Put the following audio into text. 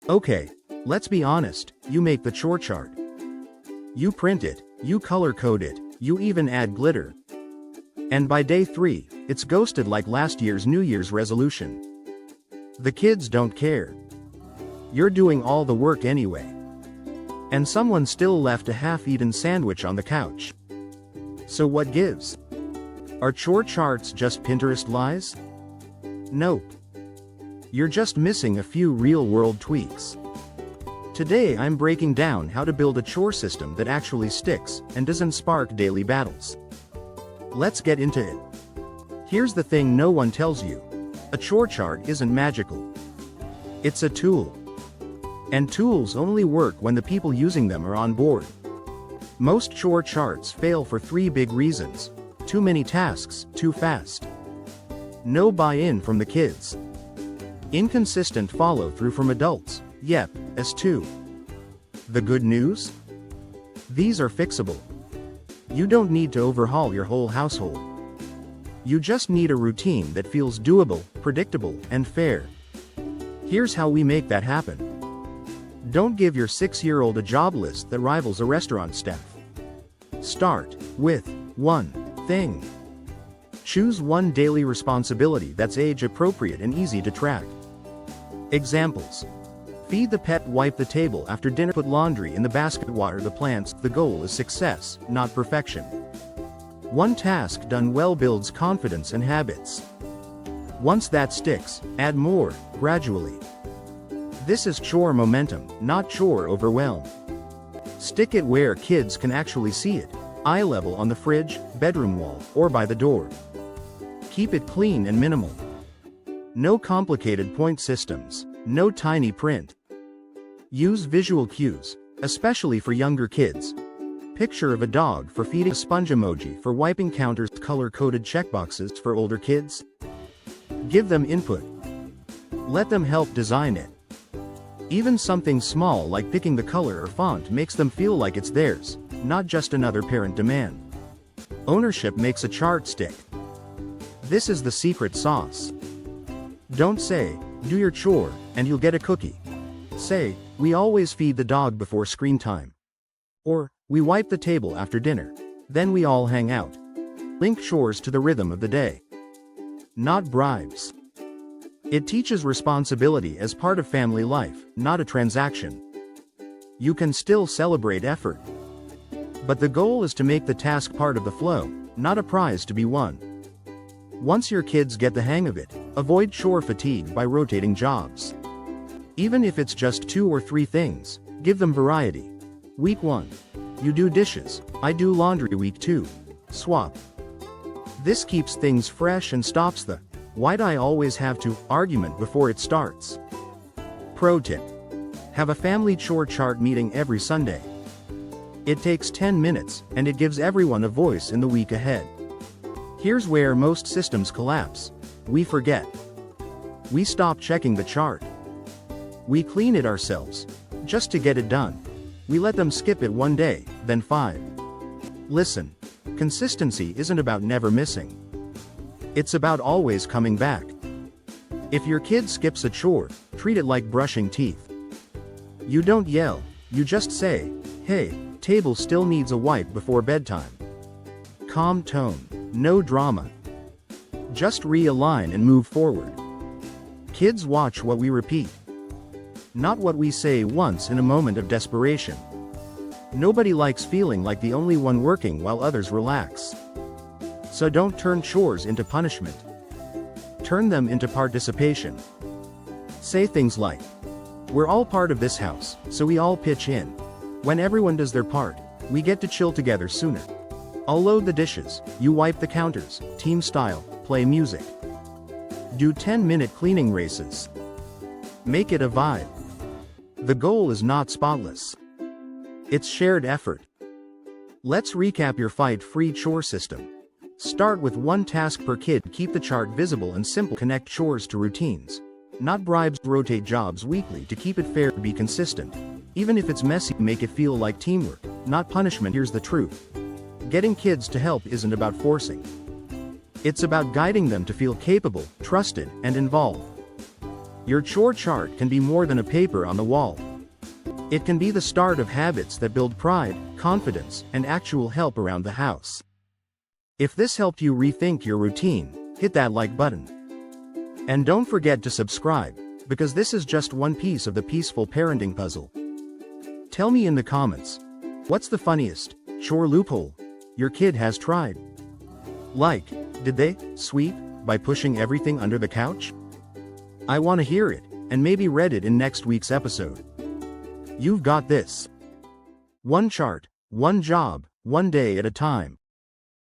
Okay, let's be honest, you make the chore chart. You print it, you color code it, you even add glitter. And by day 3, it's ghosted like last year's New Year's resolution. The kids don't care. You're doing all the work anyway. And someone still left a half-eaten sandwich on the couch. So what gives? Are chore charts just Pinterest lies? Nope. You're just missing a few real-world tweaks. Today I'm breaking down how to build a chore system that actually sticks and doesn't spark daily battles. Let's get into it. Here's the thing no one tells you. A chore chart isn't magical. It's a tool. And tools only work when the people using them are on board. Most chore charts fail for 3 big reasons. Too many tasks, too fast. No buy-in from the kids. Inconsistent follow-through from adults. Yep, as too. The good news? These are fixable. You don't need to overhaul your whole household. You just need a routine that feels doable, predictable, and fair. Here's how we make that happen. Don't give your 6-year-old a job list that rivals a restaurant staff. Start with 1 thing. Choose one daily responsibility that's age-appropriate and easy to track. Examples. Feed the pet, wipe the table after dinner, put laundry in the basket, water the plants. The goal is success, not perfection. One task done well builds confidence and habits. Once that sticks, add more, gradually. This is chore momentum, not chore overwhelm. Stick it where kids can actually see it, eye level on the fridge, bedroom wall, or by the door. Keep it clean and minimal. No complicated point systems, no tiny print. Use visual cues, especially for younger kids. Picture of a dog for feeding, a sponge emoji for wiping counters, color-coded checkboxes for older kids. Give them input. Let them help design it. Even something small like picking the color or font makes them feel like it's theirs, not just another parent demand. Ownership makes a chart stick. This is the secret sauce. Don't say, "Do your chore, and you'll get a cookie." Say, "We always feed the dog before screen time." Or, "We wipe the table after dinner. Then we all hang out." Link chores to the rhythm of the day. Not bribes. It teaches responsibility as part of family life, not a transaction. You can still celebrate effort. But the goal is to make the task part of the flow, not a prize to be won. Once your kids get the hang of it, avoid chore fatigue by rotating jobs. Even if it's just 2 or 3 things, give them variety. Week 1. You do dishes, I do laundry. Week 2. Swap. This keeps things fresh and stops the "why'd I always have to" argument before it starts. Pro tip. Have a family chore chart meeting every Sunday. It takes 10 minutes, and it gives everyone a voice in the week ahead. Here's where most systems collapse. We forget. We stop checking the chart. We clean it ourselves, just to get it done. We let them skip it 1 day, then 5. Listen, consistency isn't about never missing. It's about always coming back. If your kid skips a chore, treat it like brushing teeth. You don't yell, you just say, "Hey, table still needs a wipe before bedtime." Calm tone, no drama. Just realign and move forward. Kids watch what we repeat, not what we say once in a moment of desperation. Nobody likes feeling like the only one working while others relax. So don't turn chores into punishment. Turn them into participation. Say things like, "We're all part of this house, so we all pitch in. When everyone does their part, we get to chill together sooner. I'll load the dishes, you wipe the counters." Team style, play music. Do 10-minute cleaning races. Make it a vibe. The goal is not spotless. It's shared effort. Let's recap your fight-free chore system. Start with 1 task per kid. Keep the chart visible and simple. Connect chores to routines, not bribes. Rotate jobs weekly to keep it fair. Be consistent. Even if it's messy, make it feel like teamwork, not punishment. Here's the truth. Getting kids to help isn't about forcing. It's about guiding them to feel capable, trusted, and involved. Your chore chart can be more than a paper on the wall. It can be the start of habits that build pride, confidence, and actual help around the house. If this helped you rethink your routine, hit that like button. And don't forget to subscribe, because this is just one piece of the peaceful parenting puzzle. Tell me in the comments, what's the funniest chore loophole your kid has tried? Like, did they sweep by pushing everything under the couch? I want to hear it, and maybe read it in next week's episode. You've got this. One chart, one job, one day at a time.